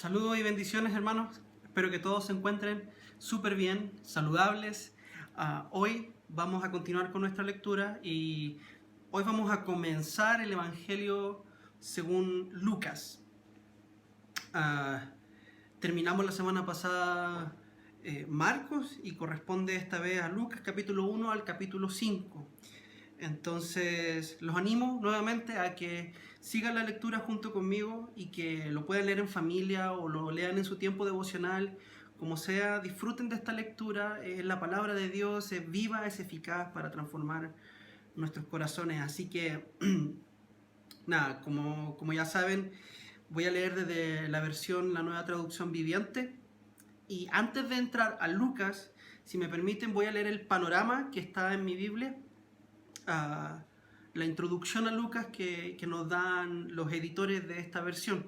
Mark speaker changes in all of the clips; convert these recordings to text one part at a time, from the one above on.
Speaker 1: Saludos y bendiciones, hermanos. Espero que todos se encuentren súper bien, saludables. Hoy vamos a continuar con nuestra lectura y hoy vamos a comenzar el Evangelio según Lucas. Terminamos la semana pasada Marcos y corresponde esta vez a Lucas capítulo 1 al capítulo 5. Entonces los animo nuevamente a que sigan la lectura junto conmigo y que lo puedan leer en familia o lo lean en su tiempo devocional, como sea, disfruten de esta lectura. La palabra de Dios es viva, es eficaz para transformar nuestros corazones. Así que, nada, como ya saben, voy a leer desde la versión, la nueva traducción viviente. Y antes de entrar a Lucas, si me permiten, voy a leer el panorama que está en mi Biblia. La introducción a Lucas que nos dan los editores de esta versión.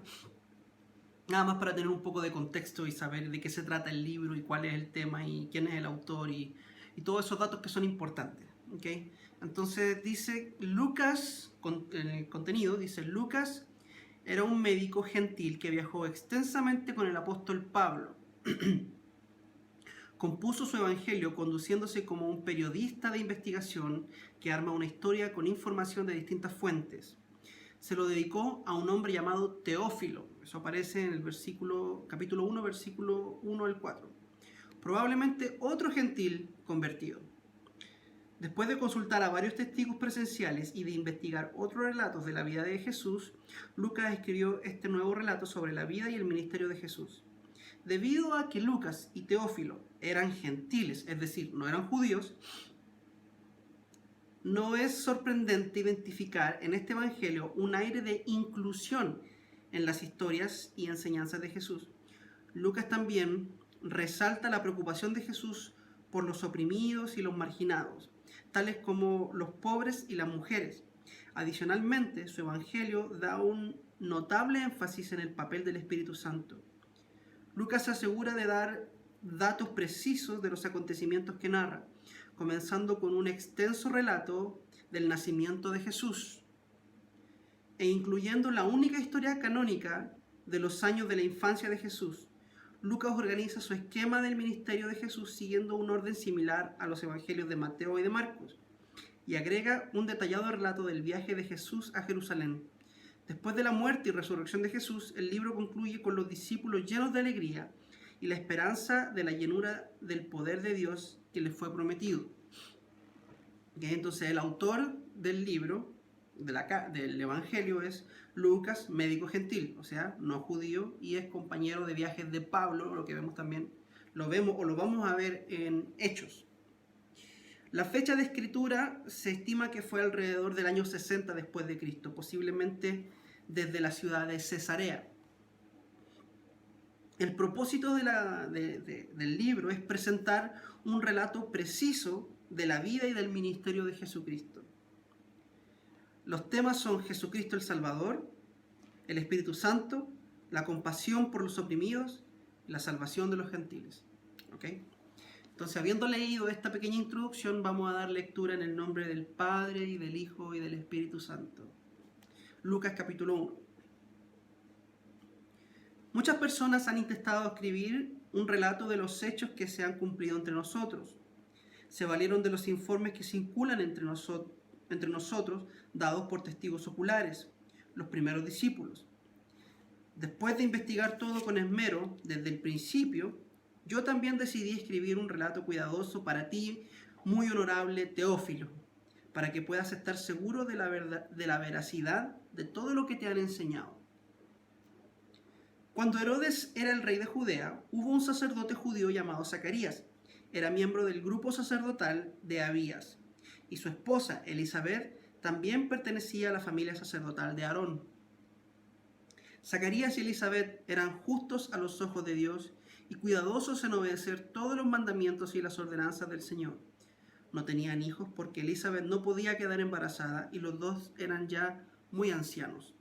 Speaker 1: Nada más para tener un poco de contexto y saber de qué se trata el libro y cuál es el tema y quién es el autor y todos esos datos que son importantes. ¿Okay? Entonces dice Lucas, en el contenido dice: Lucas era un médico gentil que viajó extensamente con el apóstol Pablo. Compuso su evangelio conduciéndose como un periodista de investigación que arma una historia con información de distintas fuentes. Se lo dedicó a un hombre llamado Teófilo. Eso aparece en el capítulo 1, versículo 1 al 4. Probablemente otro gentil convertido. Después de consultar a varios testigos presenciales y de investigar otros relatos de la vida de Jesús, Lucas escribió este nuevo relato sobre la vida y el ministerio de Jesús. Debido a que Lucas y Teófilo eran gentiles, es decir, no eran judíos, no es sorprendente identificar en este evangelio un aire de inclusión en las historias y enseñanzas de Jesús. Lucas también resalta la preocupación de Jesús por los oprimidos y los marginados, tales como los pobres y las mujeres. Adicionalmente, su evangelio da un notable énfasis en el papel del Espíritu Santo. Lucas se asegura de dar datos precisos de los acontecimientos que narra, comenzando con un extenso relato del nacimiento de Jesús e incluyendo la única historia canónica de los años de la infancia de Jesús. Lucas organiza su esquema del ministerio de Jesús siguiendo un orden similar a los evangelios de Mateo y de Marcos, y agrega un detallado relato del viaje de Jesús a Jerusalén. Después de la muerte y resurrección de Jesús, el libro concluye con los discípulos llenos de alegría y la esperanza de la llenura del poder de Dios que les fue prometido. ¿Okay? Entonces el autor del libro, del Evangelio, es Lucas, médico gentil, o sea, no judío, y es compañero de viajes de Pablo, lo que vemos también, lo vamos a ver en Hechos. La fecha de escritura se estima que fue alrededor del año 60 después de Cristo, posiblemente desde la ciudad de Cesarea. El propósito del libro es presentar un relato preciso de la vida y del ministerio de Jesucristo. Los temas son Jesucristo el Salvador, el Espíritu Santo, la compasión por los oprimidos, la salvación de los gentiles. ¿Okay? Entonces, habiendo leído esta pequeña introducción, vamos a dar lectura en el nombre del Padre, y del Hijo, y del Espíritu Santo. Lucas capítulo 1. Muchas personas han intentado escribir un relato de los hechos que se han cumplido entre nosotros. Se valieron de los informes que circulan entre nosotros, dados por testigos oculares, los primeros discípulos. Después de investigar todo con esmero, desde el principio, yo también decidí escribir un relato cuidadoso para ti, muy honorable Teófilo, para que puedas estar seguro de la veracidad de todo lo que te han enseñado. Cuando Herodes era el rey de Judea, hubo un sacerdote judío llamado Zacarías. Era miembro del grupo sacerdotal de Abías, y su esposa Elizabeth también pertenecía a la familia sacerdotal de Aarón. Zacarías y Elizabeth eran justos a los ojos de Dios y cuidadosos en obedecer todos los mandamientos y las ordenanzas del Señor. No tenían hijos porque Elizabeth no podía quedar embarazada y los dos eran ya muy ancianos.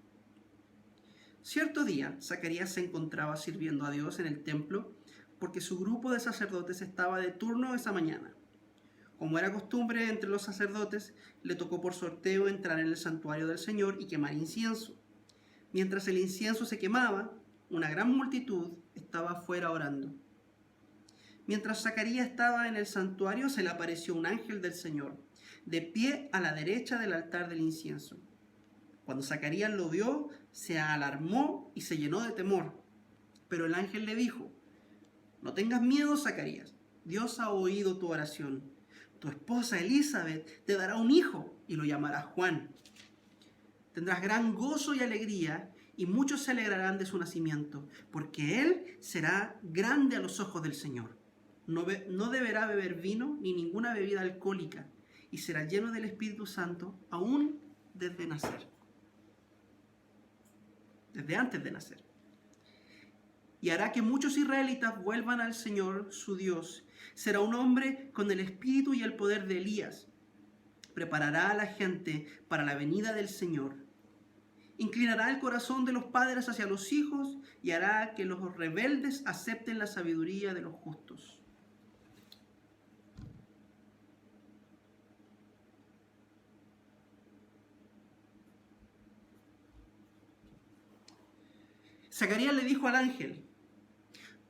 Speaker 1: Cierto día, Zacarías se encontraba sirviendo a Dios en el templo porque su grupo de sacerdotes estaba de turno esa mañana. Como era costumbre entre los sacerdotes, le tocó por sorteo entrar en el santuario del Señor y quemar incienso. Mientras el incienso se quemaba, una gran multitud estaba afuera orando. Mientras Zacarías estaba en el santuario, se le apareció un ángel del Señor, de pie a la derecha del altar del incienso. Cuando Zacarías lo vio, se alarmó y se llenó de temor. Pero el ángel le dijo: no tengas miedo, Zacarías. Dios ha oído tu oración. Tu esposa Elizabeth te dará un hijo y lo llamarás Juan. Tendrás gran gozo y alegría, y muchos se alegrarán de su nacimiento, porque él será grande a los ojos del Señor. No deberá beber vino ni ninguna bebida alcohólica, y será lleno del Espíritu Santo aún desde nacer. Desde antes de nacer. Y hará que muchos israelitas vuelvan al Señor, su Dios. Será un hombre con el espíritu y el poder de Elías. Preparará a la gente para la venida del Señor. Inclinará el corazón de los padres hacia los hijos y hará que los rebeldes acepten la sabiduría de los justos. Zacarías le dijo al ángel: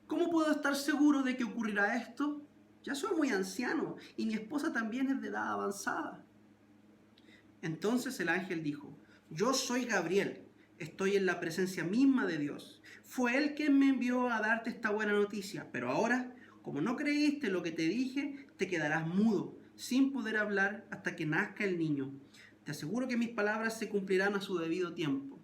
Speaker 1: ¿cómo puedo estar seguro de que ocurrirá esto? Ya soy muy anciano y mi esposa también es de edad avanzada. Entonces el ángel dijo: yo soy Gabriel, estoy en la presencia misma de Dios. Fue él quien me envió a darte esta buena noticia, pero ahora, como no creíste lo que te dije, te quedarás mudo, sin poder hablar hasta que nazca el niño. Te aseguro que mis palabras se cumplirán a su debido tiempo.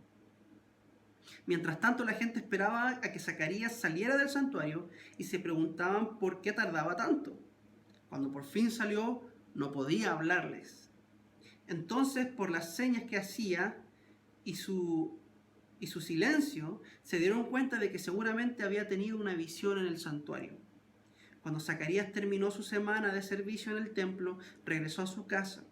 Speaker 1: Mientras tanto, la gente esperaba a que Zacarías saliera del santuario y se preguntaban por qué tardaba tanto. Cuando por fin salió, no podía hablarles. Entonces, por las señas que hacía y su silencio, se dieron cuenta de que seguramente había tenido una visión en el santuario. Cuando Zacarías terminó su semana de servicio en el templo, regresó a su casa.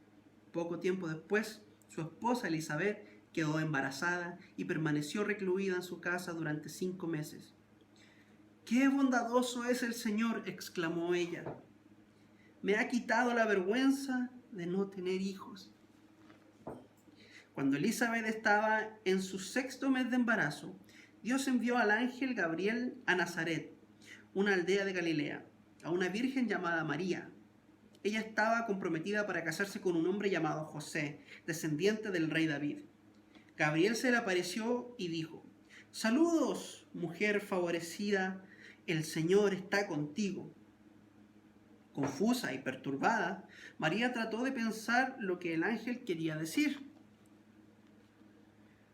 Speaker 1: Poco tiempo después, su esposa Elizabeth quedó embarazada y permaneció recluida en su casa durante 5 meses. ¡Qué bondadoso es el Señor!, exclamó ella. Me ha quitado la vergüenza de no tener hijos. Cuando Elizabeth estaba en su 6º mes de embarazo, Dios envió al ángel Gabriel a Nazaret, una aldea de Galilea, a una virgen llamada María. Ella estaba comprometida para casarse con un hombre llamado José, descendiente del rey David. Gabriel se le apareció y dijo: saludos, mujer favorecida, el Señor está contigo. Confusa y perturbada, María trató de pensar lo que el ángel quería decir.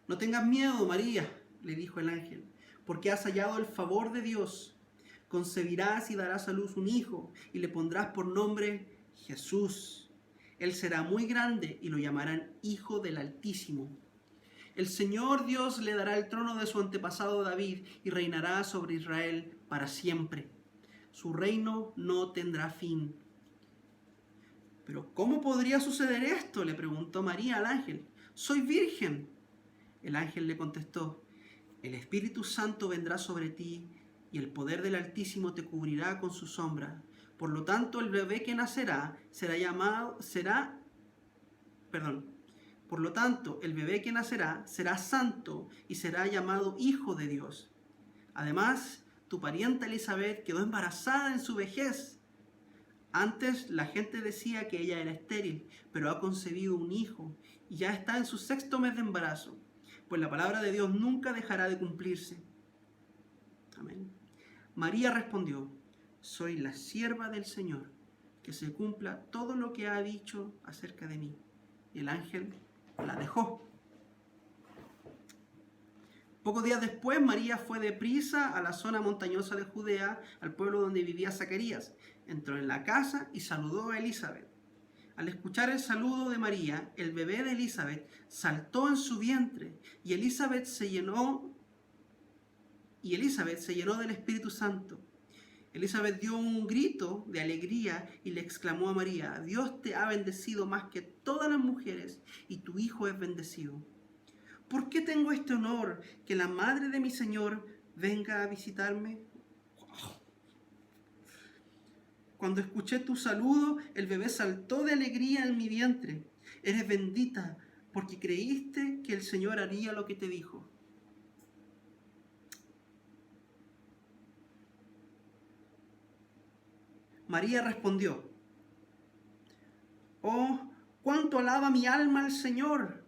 Speaker 1: No tengas miedo, María, le dijo el ángel, porque has hallado el favor de Dios. Concebirás y darás a luz un hijo, y le pondrás por nombre Jesús. Él será muy grande y lo llamarán Hijo del Altísimo. El Señor Dios le dará el trono de su antepasado David y reinará sobre Israel para siempre. Su reino no tendrá fin. ¿Pero cómo podría suceder esto?, le preguntó María al ángel. Soy virgen. El ángel le contestó: el Espíritu Santo vendrá sobre ti y el poder del Altísimo te cubrirá con su sombra. Por lo tanto, el bebé que nacerá será santo y será llamado Hijo de Dios. Además, tu parienta Elizabeth quedó embarazada en su vejez. Antes la gente decía que ella era estéril, pero ha concebido un hijo y ya está en su 6º mes de embarazo, pues la palabra de Dios nunca dejará de cumplirse. Amén. María respondió: soy la sierva del Señor, que se cumpla todo lo que ha dicho acerca de mí. Y el ángel la dejó. Pocos días después, María fue deprisa a la zona montañosa de Judea, al pueblo donde vivía Zacarías. Entró en la casa y saludó a Elizabeth. Al escuchar el saludo de María, el bebé de Elizabeth saltó en su vientre y Elizabeth se llenó del Espíritu Santo. Elizabeth dio un grito de alegría y le exclamó a María: Dios te ha bendecido más que todas las mujeres y tu hijo es bendecido. ¿Por qué tengo este honor, que la madre de mi Señor venga a visitarme? Cuando escuché tu saludo, el bebé saltó de alegría en mi vientre. Eres bendita porque creíste que el Señor haría lo que te dijo. María respondió: Oh, cuánto alaba mi alma al Señor,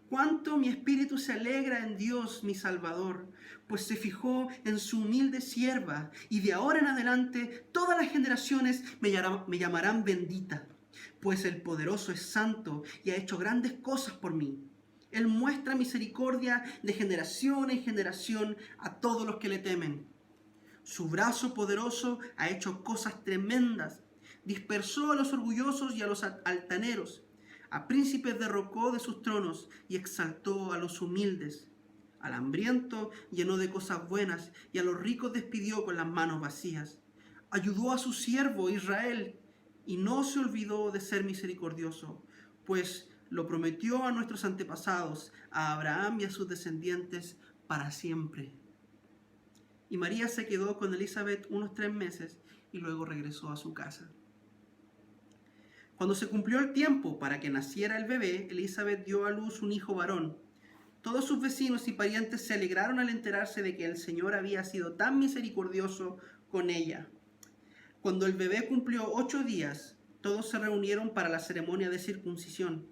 Speaker 1: cuánto mi espíritu se alegra en Dios mi Salvador, pues se fijó en su humilde sierva, y de ahora en adelante todas las generaciones me llamarán bendita, pues el poderoso es santo y ha hecho grandes cosas por mí. Él muestra misericordia de generación en generación a todos los que le temen. Su brazo poderoso ha hecho cosas tremendas. Dispersó a los orgullosos y a los altaneros. A príncipes derrocó de sus tronos y exaltó a los humildes. Al hambriento llenó de cosas buenas y a los ricos despidió con las manos vacías. Ayudó a su siervo Israel y no se olvidó de ser misericordioso, pues lo prometió a nuestros antepasados, a Abraham y a sus descendientes para siempre. Y María se quedó con Elizabeth unos 3 meses y luego regresó a su casa. Cuando se cumplió el tiempo para que naciera el bebé, Elizabeth dio a luz un hijo varón. Todos sus vecinos y parientes se alegraron al enterarse de que el Señor había sido tan misericordioso con ella. Cuando el bebé cumplió 8 días, todos se reunieron para la ceremonia de circuncisión.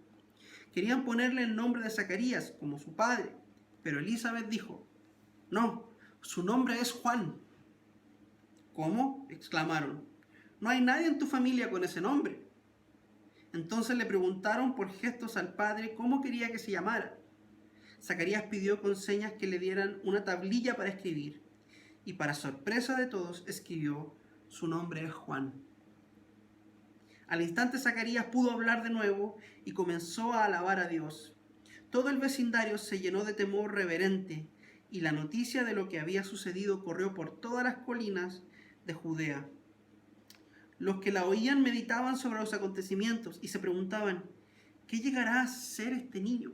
Speaker 1: Querían ponerle el nombre de Zacarías, como su padre, pero Elizabeth dijo: No, su nombre es Juan. ¿Cómo?, exclamaron. No hay nadie en tu familia con ese nombre. Entonces le preguntaron por gestos al padre cómo quería que se llamara. Zacarías pidió con señas que le dieran una tablilla para escribir, y para sorpresa de todos escribió: Su nombre es Juan. Al instante Zacarías pudo hablar de nuevo y comenzó a alabar a Dios. Todo el vecindario se llenó de temor reverente, y la noticia de lo que había sucedido corrió por todas las colinas de Judea. Los que la oían meditaban sobre los acontecimientos y se preguntaban: ¿qué llegará a ser este niño?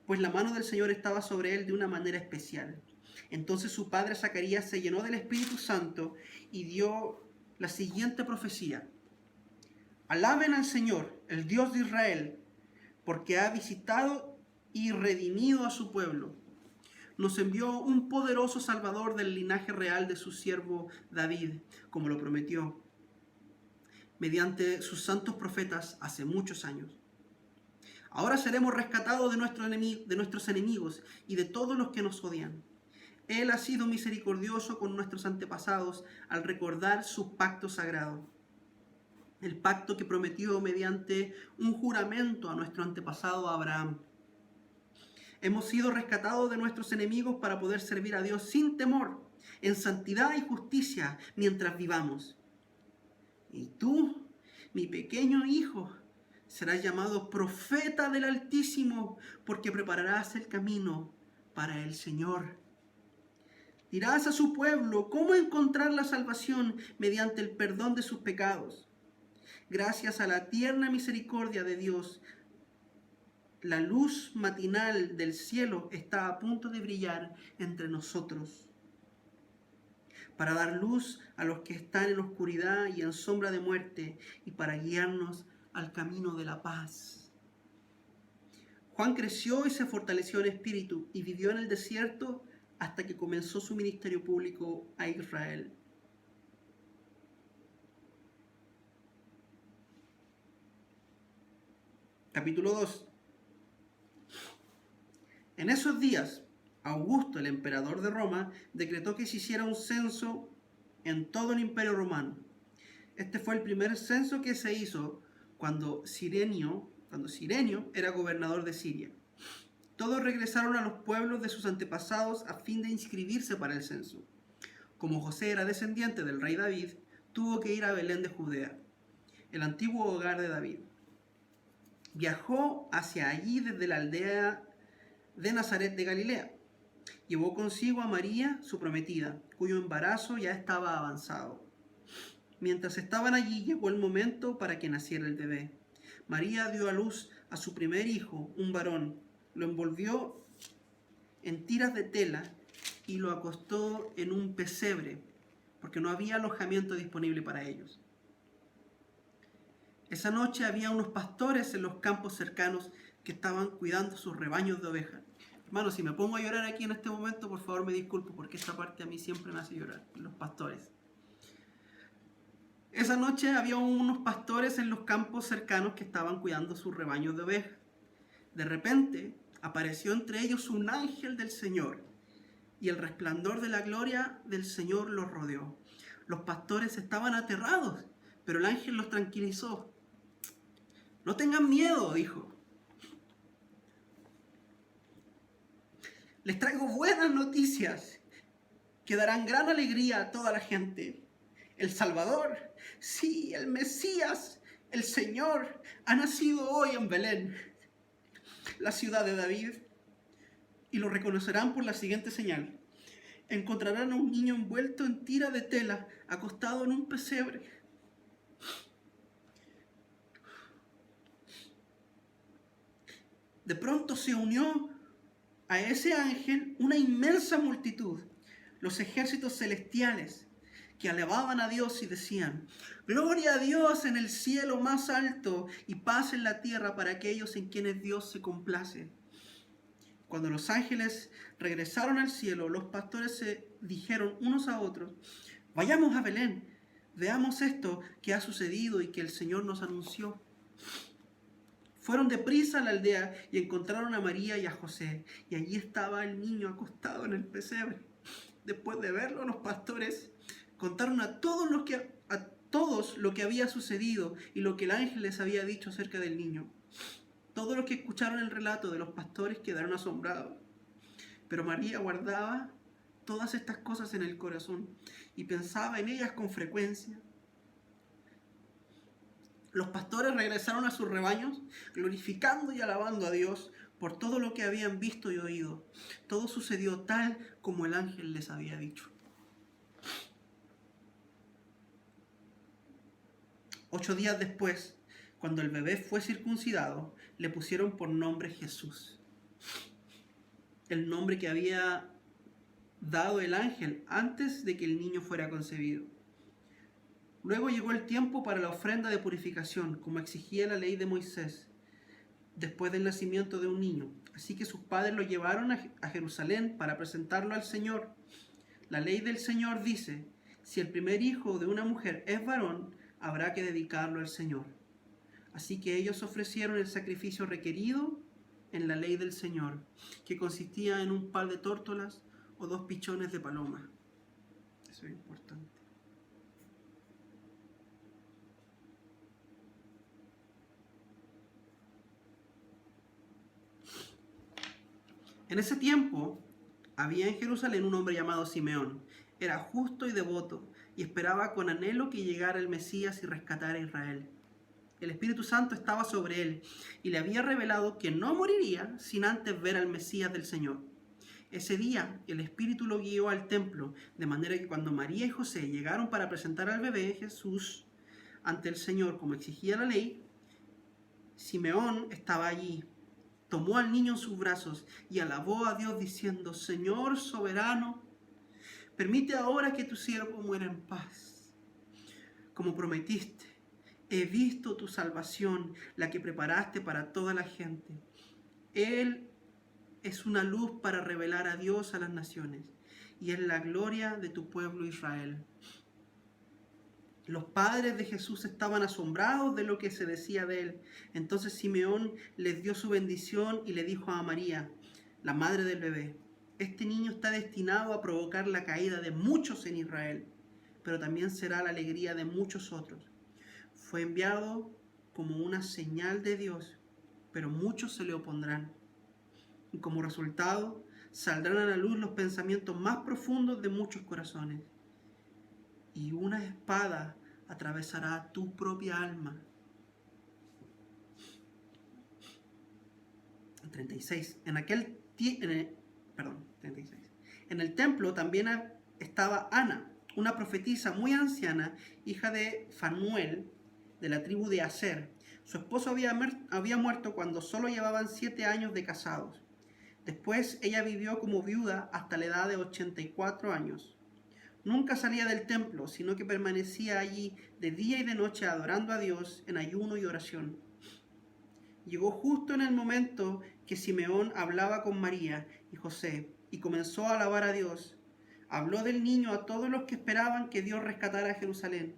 Speaker 1: Pues la mano del Señor estaba sobre él de una manera especial. Entonces su padre Zacarías se llenó del Espíritu Santo y dio la siguiente profecía: Alaben al Señor, el Dios de Israel, porque ha visitado y redimido a su pueblo. Nos envió un poderoso Salvador del linaje real de su siervo David, como lo prometió, mediante sus santos profetas hace muchos años. Ahora seremos rescatados de nuestros enemigos y de todos los que nos odian. Él ha sido misericordioso con nuestros antepasados al recordar su pacto sagrado, el pacto que prometió mediante un juramento a nuestro antepasado Abraham. Hemos sido rescatados de nuestros enemigos para poder servir a Dios sin temor, en santidad y justicia mientras vivamos. Y tú, mi pequeño hijo, serás llamado profeta del Altísimo, porque prepararás el camino para el Señor. Dirás a su pueblo cómo encontrar la salvación mediante el perdón de sus pecados. Gracias a la tierna misericordia de Dios, la luz matinal del cielo está a punto de brillar entre nosotros, para dar luz a los que están en oscuridad y en sombra de muerte, y para guiarnos al camino de la paz. Juan creció y se fortaleció en espíritu y vivió en el desierto hasta que comenzó su ministerio público a Israel. Capítulo 2. En esos días, Augusto, el emperador de Roma, decretó que se hiciera un censo en todo el imperio romano. Este fue el primer censo que se hizo cuando Cirenio era gobernador de Siria. Todos regresaron a los pueblos de sus antepasados a fin de inscribirse para el censo. Como José era descendiente del rey David, tuvo que ir a Belén de Judea, el antiguo hogar de David. Viajó hacia allí desde la aldea de Nazaret de Galilea. Llevó consigo a María, su prometida, cuyo embarazo ya estaba avanzado. Mientras estaban allí, llegó el momento para que naciera el bebé. María dio a luz a su primer hijo, un varón. Lo envolvió en tiras de tela y lo acostó en un pesebre, porque no había alojamiento disponible para ellos. Esa noche había unos pastores en los campos cercanos que estaban cuidando sus rebaños de ovejas. Hermano, si me pongo a llorar aquí en este momento, por favor me disculpo, porque esta parte a mí siempre me hace llorar, los pastores. Esa noche había unos pastores en los campos cercanos que estaban cuidando sus rebaños de ovejas. De repente apareció entre ellos un ángel del Señor, y el resplandor de la gloria del Señor los rodeó. Los pastores estaban aterrados, pero el ángel los tranquilizó. No tengan miedo, dijo. Les traigo buenas noticias que darán gran alegría a toda la gente. El Salvador, sí, el Mesías, el Señor, ha nacido hoy en Belén, la ciudad de David, y lo reconocerán por la siguiente señal. Encontrarán a un niño envuelto en tira de tela, acostado en un pesebre. De pronto se unió a ese ángel una inmensa multitud, los ejércitos celestiales, que alababan a Dios y decían: gloria a Dios en el cielo más alto y paz en la tierra para aquellos en quienes Dios se complace. Cuando los ángeles regresaron al cielo, los pastores se dijeron unos a otros: vayamos a Belén, veamos esto que ha sucedido y que el Señor nos anunció. Fueron deprisa a la aldea y encontraron a María y a José, y allí estaba el niño acostado en el pesebre. Después de verlo, los pastores contaron a todos lo que había sucedido y lo que el ángel les había dicho acerca del niño. Todos los que escucharon el relato de los pastores quedaron asombrados. Pero María guardaba todas estas cosas en el corazón y pensaba en ellas con frecuencia. Los pastores regresaron a sus rebaños, glorificando y alabando a Dios por todo lo que habían visto y oído. Todo sucedió tal como el ángel les había dicho. 8 días después, cuando el bebé fue circuncidado, le pusieron por nombre Jesús, el nombre que había dado el ángel antes de que el niño fuera concebido. Luego llegó el tiempo para la ofrenda de purificación, como exigía la ley de Moisés, después del nacimiento de un niño. Así que sus padres lo llevaron a Jerusalén para presentarlo al Señor. La ley del Señor dice: si el primer hijo de una mujer es varón, habrá que dedicarlo al Señor. Así que ellos ofrecieron el sacrificio requerido en la ley del Señor, que consistía en un par de tórtolas o 2 pichones de paloma. Eso es importante. En ese tiempo había en Jerusalén un hombre llamado Simeón. Era justo y devoto y esperaba con anhelo que llegara el Mesías y rescatara a Israel. El Espíritu Santo estaba sobre él y le había revelado que no moriría sin antes ver al Mesías del Señor. Ese día el Espíritu lo guió al templo, de manera que cuando María y José llegaron para presentar al bebé Jesús ante el Señor como exigía la ley, Simeón estaba allí. Tomó al niño en sus brazos y alabó a Dios diciendo: Señor soberano, permite ahora que tu siervo muera en paz. Como prometiste, he visto tu salvación, la que preparaste para toda la gente. Él es una luz para revelar a Dios a las naciones y es la gloria de tu pueblo Israel. Los padres de Jesús estaban asombrados de lo que se decía de él. Entonces Simeón les dio su bendición y le dijo a María, la madre del bebé: este niño está destinado a provocar la caída de muchos en Israel, pero también será la alegría de muchos otros. Fue enviado como una señal de Dios, pero muchos se le opondrán. Y como resultado, saldrán a la luz los pensamientos más profundos de muchos corazones. Y una espada atravesará tu propia alma. 36. En el templo también estaba Ana, una profetisa muy anciana, hija de Fanuel, de la tribu de Aser. Su esposo había muerto cuando solo llevaban 7 años de casados. Después ella vivió como viuda hasta la edad de 84 años. Nunca salía del templo, sino que permanecía allí de día y de noche adorando a Dios en ayuno y oración. Llegó justo en el momento que Simeón hablaba con María y José y comenzó a alabar a Dios. Habló del niño a todos los que esperaban que Dios rescatara a Jerusalén.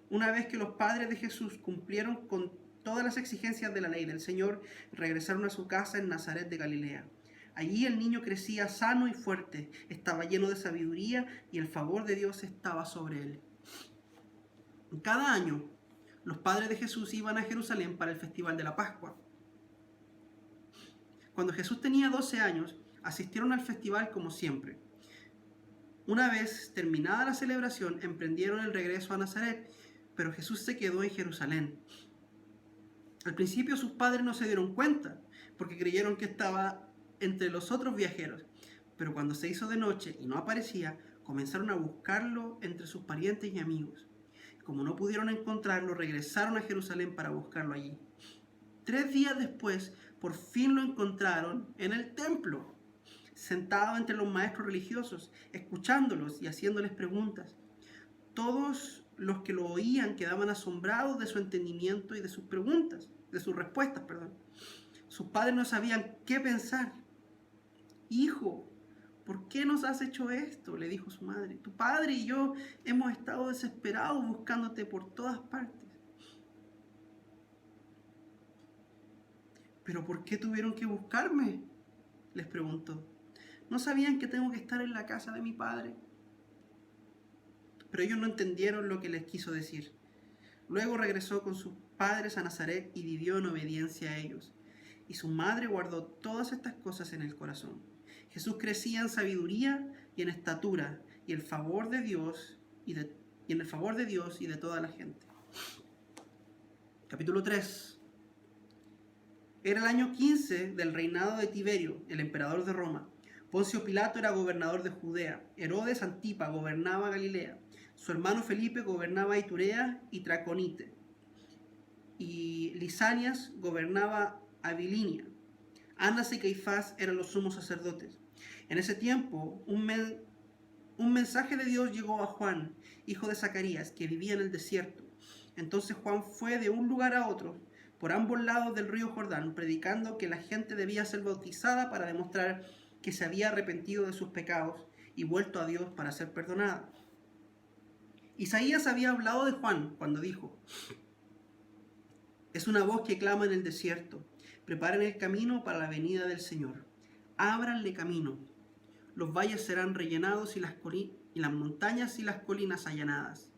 Speaker 1: Una vez que los padres de Jesús cumplieron con todas las exigencias de la ley del Señor, regresaron a su casa en Nazaret de Galilea. Allí el niño crecía sano y fuerte, estaba lleno de sabiduría y el favor de Dios estaba sobre él. Cada año, los padres de Jesús iban a Jerusalén para el festival de la Pascua. Cuando Jesús tenía 12 años, asistieron al festival como siempre. Una vez terminada la celebración, emprendieron el regreso a Nazaret, pero Jesús se quedó en Jerusalén. Al principio sus padres no se dieron cuenta, porque creyeron que estaba entre los otros viajeros, pero cuando se hizo de noche y no aparecía, comenzaron a buscarlo entre sus parientes y amigos. Como no pudieron encontrarlo, regresaron a Jerusalén para buscarlo allí. 3 días después, por fin lo encontraron en el templo, sentado entre los maestros religiosos, escuchándolos y haciéndoles preguntas. Todos los que lo oían quedaban asombrados de su entendimiento y de sus respuestas. Sus padres no sabían qué pensar. Hijo, ¿por qué nos has hecho esto?, le dijo su madre. Tu padre y yo hemos estado desesperados buscándote por todas partes. ¿Pero por qué tuvieron que buscarme?, les preguntó. ¿No sabían que tengo que estar en la casa de mi padre? Pero ellos no entendieron lo que les quiso decir. Luego regresó con sus padres a Nazaret y vivió en obediencia a ellos. Y su madre guardó todas estas cosas en el corazón. Jesús crecía en sabiduría y en estatura y en el favor de Dios y de toda la gente. Capítulo 3. Era el año 15 del reinado de Tiberio, el emperador de Roma. Poncio Pilato era gobernador de Judea. Herodes Antipa gobernaba Galilea. Su hermano Felipe gobernaba Iturea y Traconite. Y Lisanias gobernaba Abilinia. Anás y Caifás eran los sumos sacerdotes. En ese tiempo, un mensaje de Dios llegó a Juan, hijo de Zacarías, que vivía en el desierto. Entonces Juan fue de un lugar a otro, por ambos lados del río Jordán, predicando que la gente debía ser bautizada para demostrar que se había arrepentido de sus pecados y vuelto a Dios para ser perdonada. Isaías había hablado de Juan cuando dijo: es una voz que clama en el desierto, preparen el camino para la venida del Señor, ábranle camino, los valles serán rellenados y las montañas y las colinas allanadas.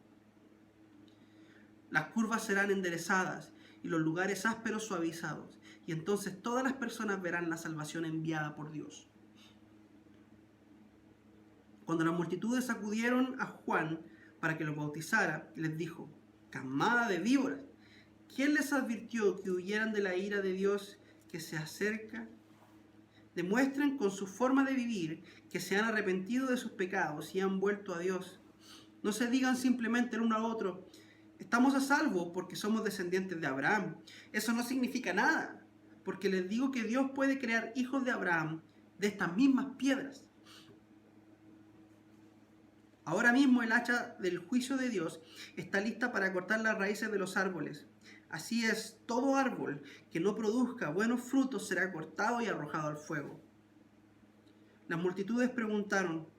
Speaker 1: Las curvas serán enderezadas y los lugares ásperos suavizados, y entonces todas las personas verán la salvación enviada por Dios. Cuando las multitudes acudieron a Juan para que los bautizara, les dijo: camada de víboras, ¿quién les advirtió que huyeran de la ira de Dios que se acerca? Demuestren con su forma de vivir que se han arrepentido de sus pecados y han vuelto a Dios. No se digan simplemente el uno al otro: estamos a salvo porque somos descendientes de Abraham. Eso no significa nada, porque les digo que Dios puede crear hijos de Abraham de estas mismas piedras. Ahora mismo el hacha del juicio de Dios está lista para cortar las raíces de los árboles. Así es, todo árbol que no produzca buenos frutos será cortado y arrojado al fuego. Las multitudes preguntaron: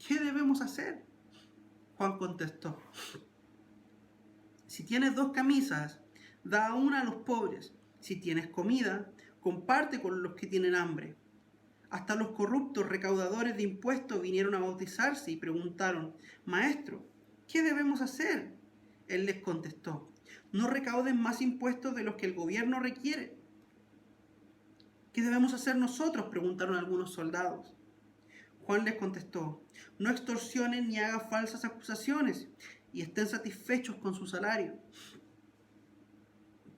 Speaker 1: ¿qué debemos hacer? Juan contestó: si tienes 2 camisas, da una a los pobres. Si tienes comida, comparte con los que tienen hambre. Hasta los corruptos recaudadores de impuestos vinieron a bautizarse y preguntaron: Maestro, ¿qué debemos hacer? Él les contestó: no recauden más impuestos de los que el gobierno requiere. ¿Qué debemos hacer nosotros?, preguntaron algunos soldados. Juan les contestó: no extorsionen ni hagan falsas acusaciones y estén satisfechos con su salario.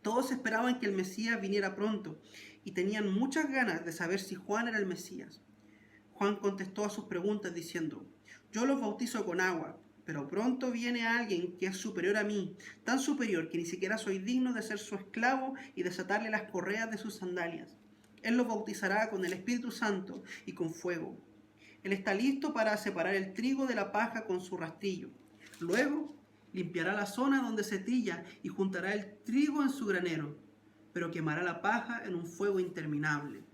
Speaker 1: Todos esperaban que el Mesías viniera pronto y tenían muchas ganas de saber si Juan era el Mesías. Juan contestó a sus preguntas diciendo: yo los bautizo con agua, pero pronto viene alguien que es superior a mí, tan superior que ni siquiera soy digno de ser su esclavo y desatarle las correas de sus sandalias. Él los bautizará con el Espíritu Santo y con fuego. Él está listo para separar el trigo de la paja con su rastrillo. Luego limpiará la zona donde se trilla y juntará el trigo en su granero, pero quemará la paja en un fuego interminable.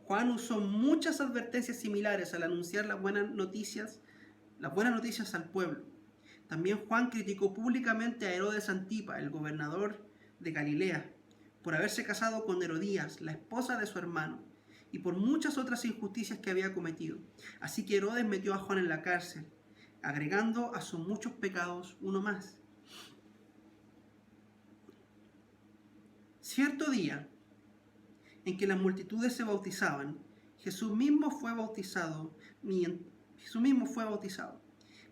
Speaker 1: Juan usó muchas advertencias similares al anunciar las buenas noticias al pueblo. También Juan criticó públicamente a Herodes Antipa, el gobernador de Galilea, por haberse casado con Herodías, la esposa de su hermano, y por muchas otras injusticias que había cometido. Así que Herodes metió a Juan en la cárcel, agregando a sus muchos pecados uno más. Cierto día en que las multitudes se bautizaban, Jesús mismo fue bautizado.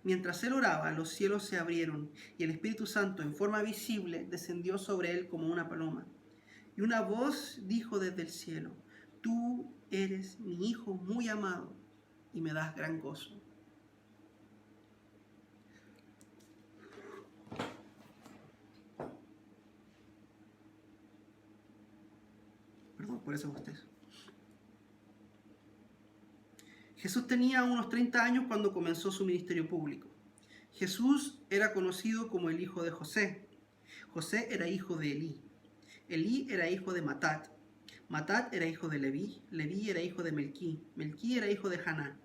Speaker 1: Mientras él oraba, los cielos se abrieron y el Espíritu Santo, en forma visible, descendió sobre él como una paloma. Y una voz dijo desde el cielo: Tú eres mi Hijo muy amado y me das gran gozo. Perdón por eso ustedes. Jesús tenía unos 30 años cuando comenzó su ministerio público. Jesús era conocido como el hijo de José. José era hijo de Elí. Elí era hijo de Matat. Matat era hijo de Leví. Leví era hijo de Melquí. Melquí era hijo de Haná.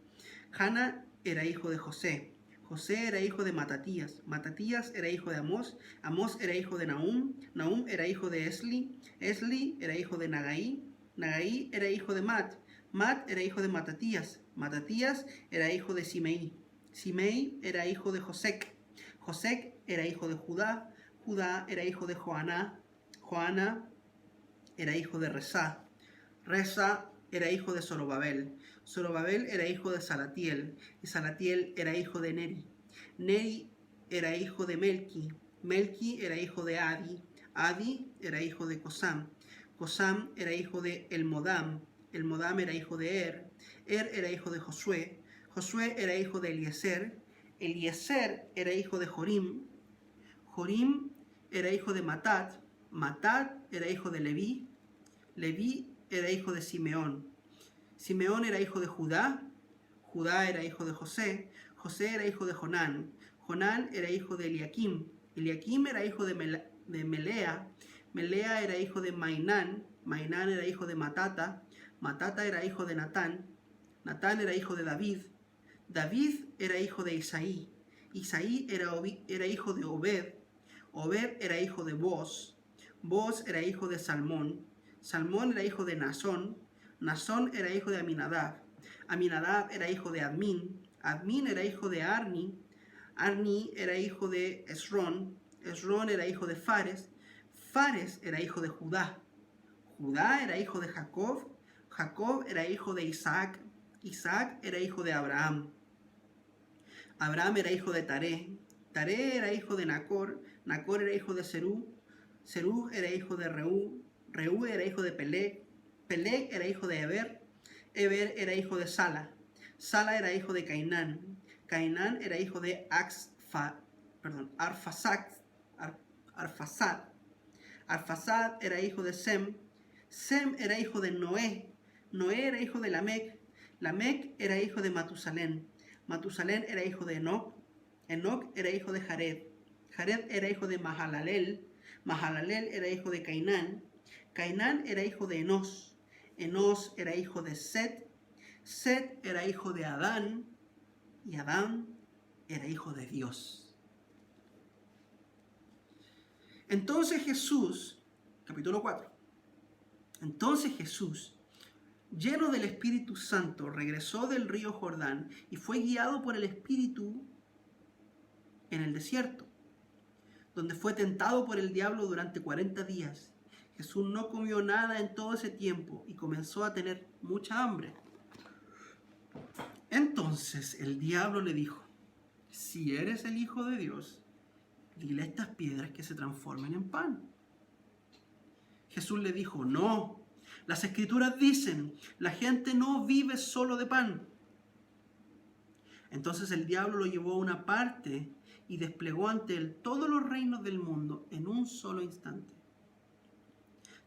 Speaker 1: Haná era hijo de José. José era hijo de Matatías. Matatías era hijo de Amós. Amós era hijo de Nahum. Nahum era hijo de Esli. Esli era hijo de Nagaí. Nagaí era hijo de Mat. Mat era hijo de Matatías. Matatías era hijo de Simei. Simei era hijo de Josec. Josec era hijo de Judá. Judá era hijo de Joaná. Joaná era hijo de Resá. Resá era hijo de Zorobabel. Zorobabel era hijo de Salatiel. Y Salatiel era hijo de Neri. Neri era hijo de Melqui. Melqui era hijo de Adi. Adi era hijo de Cosam. Cosam era hijo de Elmodam. Elmodam era hijo de Er era hijo de Josué. Josué era hijo de Eliezer. Eliezer era hijo de Jorim. Jorim era hijo de Matat. Matat era hijo de Leví. Leví era hijo de Simeón. Simeón era hijo de Judá. Judá era hijo de José. José era hijo de Jonán. Jonán era hijo de Eliakim. Eliakim era hijo de Melea. Melea era hijo de Mainán. Mainán era hijo de Matata. Matata era hijo de Natán. Natán era hijo de David. David era hijo de Isaí. Isaí era hijo de Obed. Obed era hijo de Boz. Boz era hijo de Salmón. Salmón era hijo de Nasón. Nasón era hijo de Aminadab. Aminadab era hijo de Admín. Admín era hijo de Arni. Arni era hijo de Esrón. Esrón era hijo de Fares. Fares era hijo de Judá. Judá era hijo de Jacob. Jacob era hijo de Isaac. Isaac era hijo de Abraham. Abraham era hijo de Taré. Taré era hijo de Nacor. Nacor era hijo de Serú. Serú era hijo de Reú. Reú era hijo de Peleg. Peleg era hijo de Eber. Eber era hijo de Sala. Sala era hijo de Cainán. Cainán era hijo de Arfaxad. Arfaxad era hijo de Sem. Sem era hijo de Noé. Noé era hijo de Lamec. Lamec era hijo de Matusalén. Matusalén era hijo de Enoc. Enoc era hijo de Jared. Jared era hijo de Mahalalel. Mahalalel era hijo de Cainán. Cainán era hijo de Enos. Enos era hijo de Set. Set era hijo de Adán. Y Adán era hijo de Dios. Entonces Jesús, capítulo 4. Entonces Jesús, lleno del Espíritu Santo, regresó del río Jordán y fue guiado por el Espíritu en el desierto, donde fue tentado por el diablo durante 40 días. Jesús no comió nada en todo ese tiempo y comenzó a tener mucha hambre. Entonces el diablo le dijo: si eres el Hijo de Dios, dile a estas piedras que se transformen en pan. Jesús le dijo: no, las Escrituras dicen, la gente no vive solo de pan. Entonces el diablo lo llevó a una parte y desplegó ante él todos los reinos del mundo en un solo instante.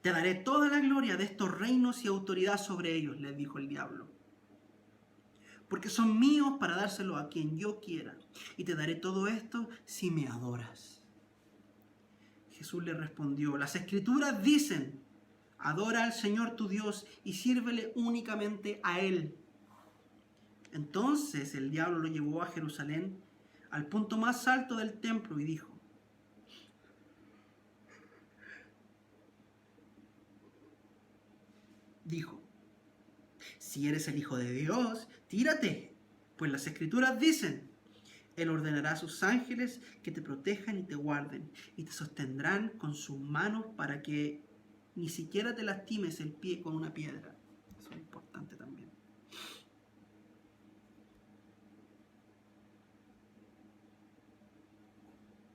Speaker 1: Te daré toda la gloria de estos reinos y autoridad sobre ellos, le dijo el diablo, porque son míos para dárselo a quien yo quiera, y te daré todo esto si me adoras. Jesús le respondió: las Escrituras dicen, adora al Señor tu Dios y sírvele únicamente a Él. Entonces el diablo lo llevó a Jerusalén, al punto más alto del templo y dijo, si eres el Hijo de Dios, tírate, pues las Escrituras dicen, Él ordenará a sus ángeles que te protejan y te guarden, y te sostendrán con sus manos para que ni siquiera te lastimes el pie con una piedra. Eso es importante también.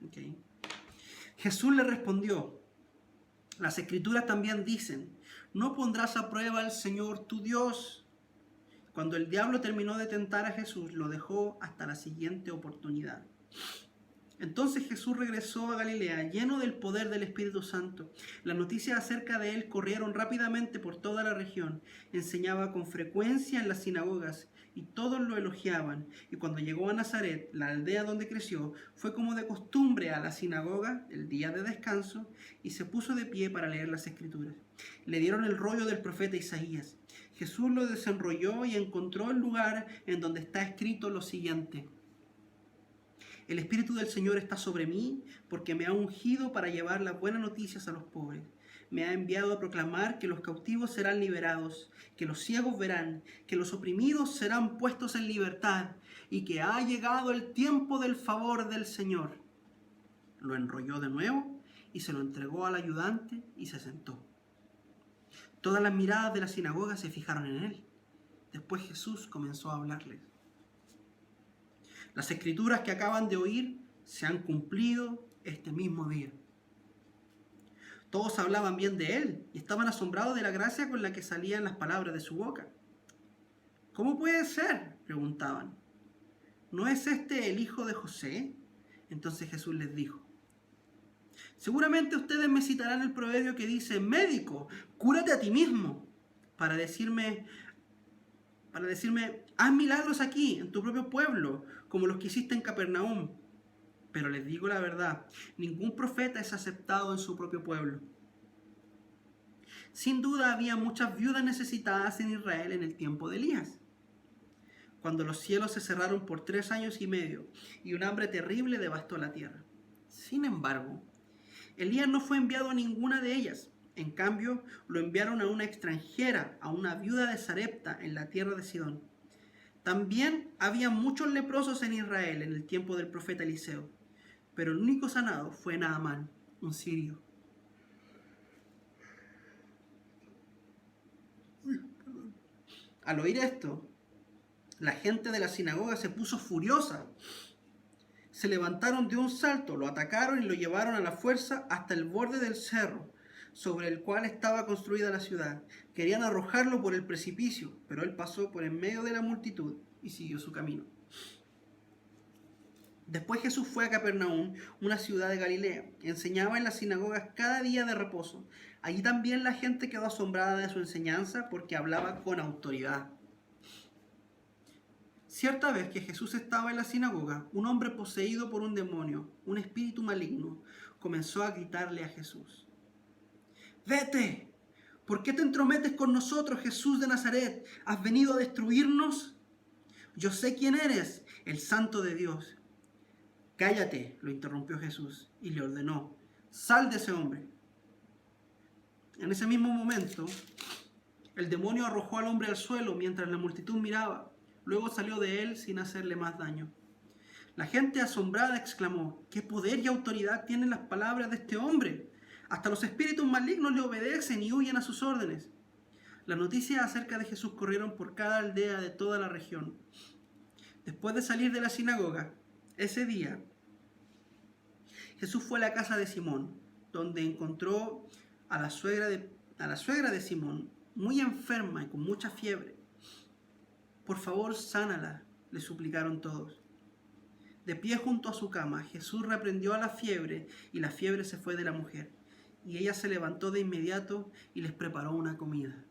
Speaker 1: Okay. Jesús le respondió, las Escrituras también dicen, no pondrás a prueba al Señor tu Dios. Cuando el diablo terminó de tentar a Jesús, lo dejó hasta la siguiente oportunidad. Entonces Jesús regresó a Galilea lleno del poder del Espíritu Santo. Las noticias acerca de él corrieron rápidamente por toda la región. Enseñaba con frecuencia en las sinagogas y todos lo elogiaban. Y cuando llegó a Nazaret, la aldea donde creció, fue como de costumbre a la sinagoga el día de descanso y se puso de pie para leer las Escrituras. Le dieron el rollo del profeta Isaías. Jesús lo desenrolló y encontró el lugar en donde está escrito lo siguiente. El Espíritu del Señor está sobre mí porque me ha ungido para llevar las buenas noticias a los pobres. Me ha enviado a proclamar que los cautivos serán liberados, que los ciegos verán, que los oprimidos serán puestos en libertad y que ha llegado el tiempo del favor del Señor. Lo enrolló de nuevo y se lo entregó al ayudante y se sentó. Todas las miradas de la sinagoga se fijaron en él. Después Jesús comenzó a hablarles. Las Escrituras que acaban de oír se han cumplido este mismo día. Todos hablaban bien de él y estaban asombrados de la gracia con la que salían las palabras de su boca. ¿Cómo puede ser?, preguntaban. ¿No es este el hijo de José? Entonces Jesús les dijo, seguramente ustedes me citarán el proverbio que dice, médico, cúrate a ti mismo, para decirme, haz milagros aquí, en tu propio pueblo, como los que hiciste en Capernaum. Pero les digo la verdad, ningún profeta es aceptado en su propio pueblo. Sin duda había muchas viudas necesitadas en Israel en el tiempo de Elías, cuando los cielos se cerraron por 3 años y medio y un hambre terrible devastó la tierra. Sin embargo, Elías no fue enviado a ninguna de ellas. En cambio, lo enviaron a una extranjera, a una viuda de Sarepta en la tierra de Sidón. También había muchos leprosos en Israel en el tiempo del profeta Eliseo, pero el único sanado fue Naamán, un sirio. Al oír esto, la gente de la sinagoga se puso furiosa. Se levantaron de un salto, lo atacaron y lo llevaron a la fuerza hasta el borde del cerro sobre el cual estaba construida la ciudad. Querían arrojarlo por el precipicio, pero él pasó por en medio de la multitud y siguió su camino. Después Jesús fue a Capernaum, una ciudad de Galilea. Enseñaba en las sinagogas cada día de reposo. Allí también la gente quedó asombrada de su enseñanza porque hablaba con autoridad. Cierta vez que Jesús estaba en la sinagoga, un hombre poseído por un demonio, un espíritu maligno, comenzó a gritarle a Jesús. ¡Vete! ¿Por qué te entrometes con nosotros, Jesús de Nazaret? ¿Has venido a destruirnos? Yo sé quién eres, el Santo de Dios. Cállate, lo interrumpió Jesús y le ordenó, sal de ese hombre. En ese mismo momento, el demonio arrojó al hombre al suelo mientras la multitud miraba. Luego salió de él sin hacerle más daño. La gente asombrada exclamó, ¿qué poder y autoridad tienen las palabras de este hombre? Hasta los espíritus malignos le obedecen y huyen a sus órdenes. Las noticias acerca de Jesús corrieron por cada aldea de toda la región. Después de salir de la sinagoga, ese día, Jesús fue a la casa de Simón, donde encontró a la suegra de Simón, muy enferma y con mucha fiebre. Por favor, sánala, le suplicaron todos. De pie junto a su cama, Jesús reprendió a la fiebre y la fiebre se fue de la mujer. Y ella se levantó de inmediato y les preparó una comida.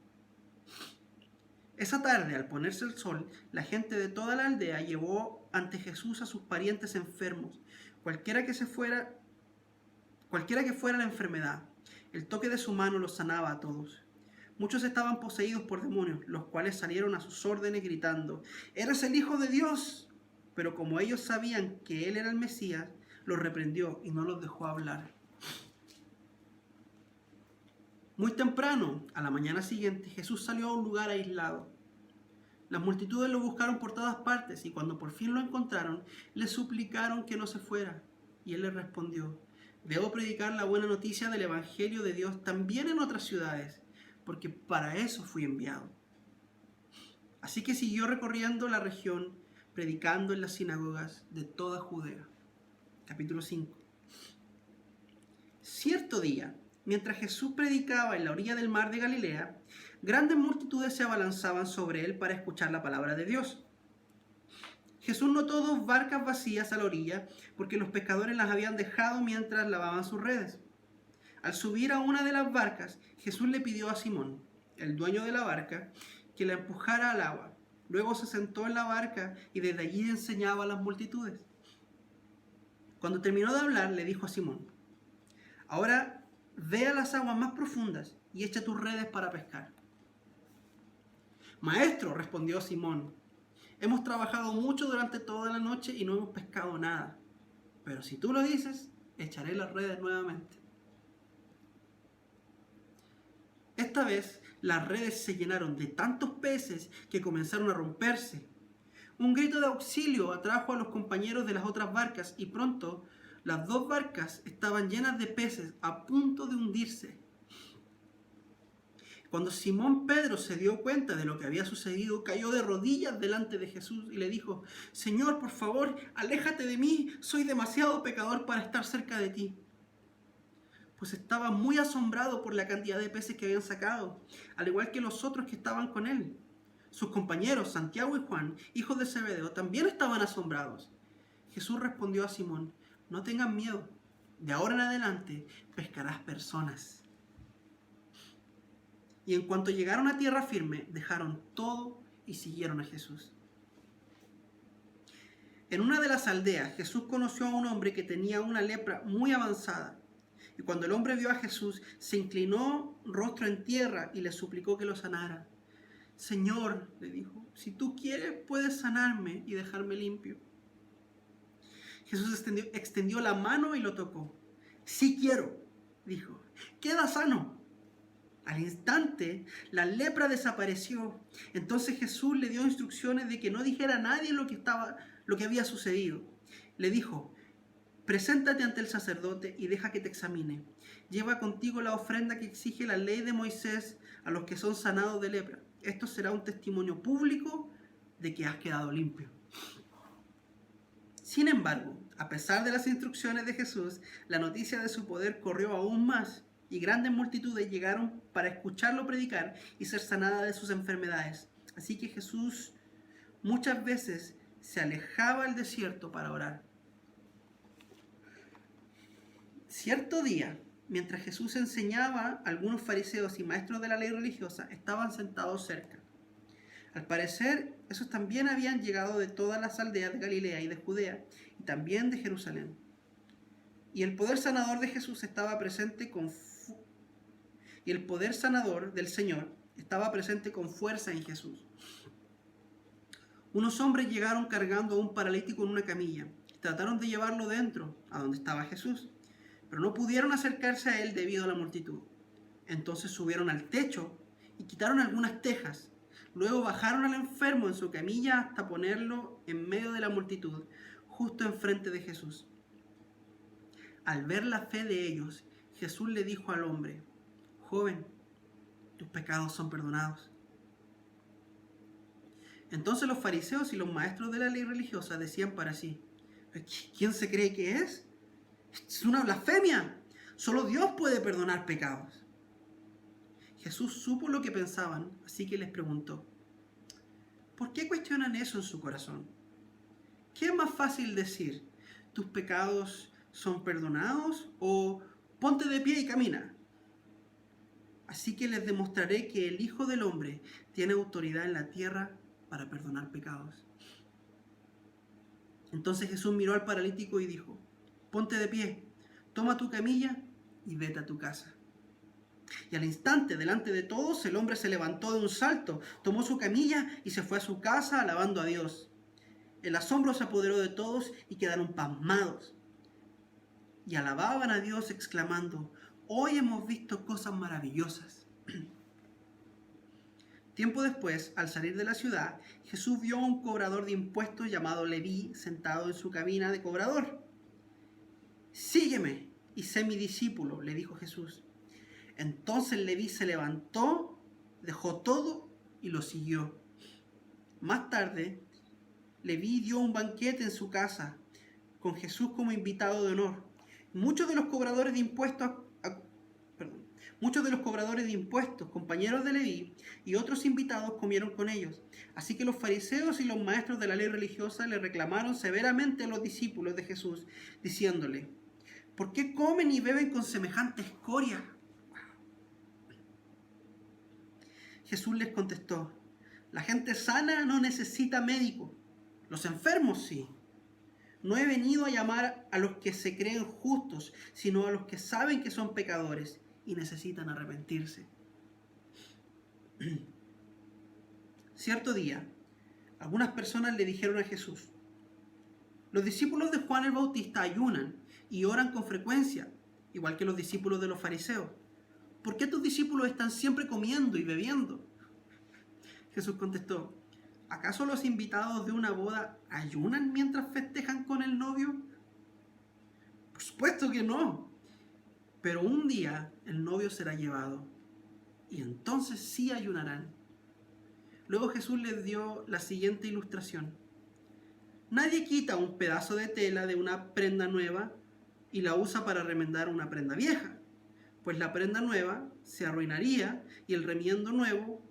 Speaker 1: Esa tarde, al ponerse el sol, la gente de toda la aldea llevó ante Jesús a sus parientes enfermos, cualquiera que fuera la enfermedad. El toque de su mano los sanaba a todos. Muchos estaban poseídos por demonios, los cuales salieron a sus órdenes gritando, «¡Eres el Hijo de Dios!». Pero como ellos sabían que él era el Mesías, los reprendió y no los dejó hablar. Muy temprano, a la mañana siguiente, Jesús salió a un lugar aislado. Las multitudes lo buscaron por todas partes y cuando por fin lo encontraron, le suplicaron que no se fuera. Y él les respondió: debo predicar la buena noticia del Evangelio de Dios también en otras ciudades, porque para eso fui enviado. Así que siguió recorriendo la región, predicando en las sinagogas de toda Judea. Capítulo 5. Cierto día, mientras Jesús predicaba en la orilla del mar de Galilea, grandes multitudes se abalanzaban sobre él para escuchar la palabra de Dios. Jesús notó 2 barcas vacías a la orilla porque los pescadores las habían dejado mientras lavaban sus redes. Al subir a una de las barcas, Jesús le pidió a Simón, el dueño de la barca, que la empujara al agua. Luego se sentó en la barca y desde allí enseñaba a las multitudes. Cuando terminó de hablar, le dijo a Simón: ahora ve a las aguas más profundas y echa tus redes para pescar. Maestro, respondió Simón, hemos trabajado mucho durante toda la noche y no hemos pescado nada. Pero si tú lo dices, echaré las redes nuevamente. Esta vez las redes se llenaron de tantos peces que comenzaron a romperse. Un grito de auxilio atrajo a los compañeros de las otras barcas y pronto las 2 barcas estaban llenas de peces a punto de hundirse. Cuando Simón Pedro se dio cuenta de lo que había sucedido, cayó de rodillas delante de Jesús y le dijo: Señor, por favor, aléjate de mí, soy demasiado pecador para estar cerca de ti. Pues estaba muy asombrado por la cantidad de peces que habían sacado, al igual que los otros que estaban con él. Sus compañeros, Santiago y Juan, hijos de Zebedeo, también estaban asombrados. Jesús respondió a Simón: no tengas miedo, de ahora en adelante pescarás personas. Y en cuanto llegaron a tierra firme, dejaron todo y siguieron a Jesús. En una de las aldeas, Jesús conoció a un hombre que tenía una lepra muy avanzada. Y cuando el hombre vio a Jesús, se inclinó rostro en tierra y le suplicó que lo sanara. Señor, le dijo, si tú quieres, puedes sanarme y dejarme limpio. Jesús extendió la mano y lo tocó. Sí quiero, dijo, queda sano. Al instante, la lepra desapareció. Entonces Jesús le dio instrucciones de que no dijera a nadie lo que había sucedido. Le dijo: preséntate ante el sacerdote y deja que te examine. Lleva contigo la ofrenda que exige la ley de Moisés a los que son sanados de lepra. Esto será un testimonio público de que has quedado limpio. Sin embargo, a pesar de las instrucciones de Jesús, la noticia de su poder corrió aún más y grandes multitudes llegaron para escucharlo predicar y ser sanada de sus enfermedades. Así que Jesús muchas veces se alejaba al desierto para orar. Cierto día, mientras Jesús enseñaba, algunos fariseos y maestros de la ley religiosa estaban sentados cerca. Al parecer, esos también habían llegado de todas las aldeas de Galilea y de Judea, y también de Jerusalén. Y el poder sanador de Jesús estaba presente y el poder sanador del Señor estaba presente con fuerza en Jesús. Unos hombres llegaron cargando a un paralítico en una camilla. Trataron de llevarlo dentro, a donde estaba Jesús, pero no pudieron acercarse a él debido a la multitud. Entonces subieron al techo y quitaron algunas tejas. Luego bajaron al enfermo en su camilla hasta ponerlo en medio de la multitud, justo enfrente de Jesús. Al ver la fe de ellos, Jesús le dijo al hombre: joven, tus pecados son perdonados. Entonces los fariseos y los maestros de la ley religiosa decían para sí: ¿quién se cree que es? Es una blasfemia. Solo Dios puede perdonar pecados. Jesús supo lo que pensaban, así que les preguntó: ¿por qué cuestionan eso en su corazón? ¿Qué es más fácil decir? ¿Tus pecados son perdonados? ¿O ponte de pie y camina? Así que les demostraré que el Hijo del Hombre tiene autoridad en la tierra para perdonar pecados. Entonces Jesús miró al paralítico y dijo: ponte de pie, toma tu camilla y vete a tu casa. Y al instante, delante de todos, el hombre se levantó de un salto, tomó su camilla y se fue a su casa alabando a Dios. El asombro se apoderó de todos y quedaron pasmados. Y alababan a Dios exclamando: hoy hemos visto cosas maravillosas. Tiempo después, al salir de la ciudad, Jesús vio a un cobrador de impuestos llamado Leví sentado en su cabina de cobrador. Sígueme y sé mi discípulo, le dijo Jesús. Entonces Leví se levantó, dejó todo y lo siguió. Más tarde, Leví dio un banquete en su casa, con Jesús como invitado de honor. Muchos de los cobradores de impuestos, compañeros de Leví, y otros invitados comieron con ellos. Así que los fariseos y los maestros de la ley religiosa le reclamaron severamente a los discípulos de Jesús, diciéndole: ¿por qué comen y beben con semejante escoria? Jesús les contestó: la gente sana no necesita médico, los enfermos sí. No he venido a llamar a los que se creen justos, sino a los que saben que son pecadores y necesitan arrepentirse. Cierto día, algunas personas le dijeron a Jesús: los discípulos de Juan el Bautista ayunan y oran con frecuencia, igual que los discípulos de los fariseos. ¿Por qué tus discípulos están siempre comiendo y bebiendo? Jesús contestó: ¿acaso los invitados de una boda ayunan mientras festejan con el novio? Por supuesto que no. Pero un día el novio será llevado, y entonces sí ayunarán. Luego Jesús les dio la siguiente ilustración: nadie quita un pedazo de tela de una prenda nueva y la usa para remendar una prenda vieja, pues la prenda nueva se arruinaría y el remiendo nuevo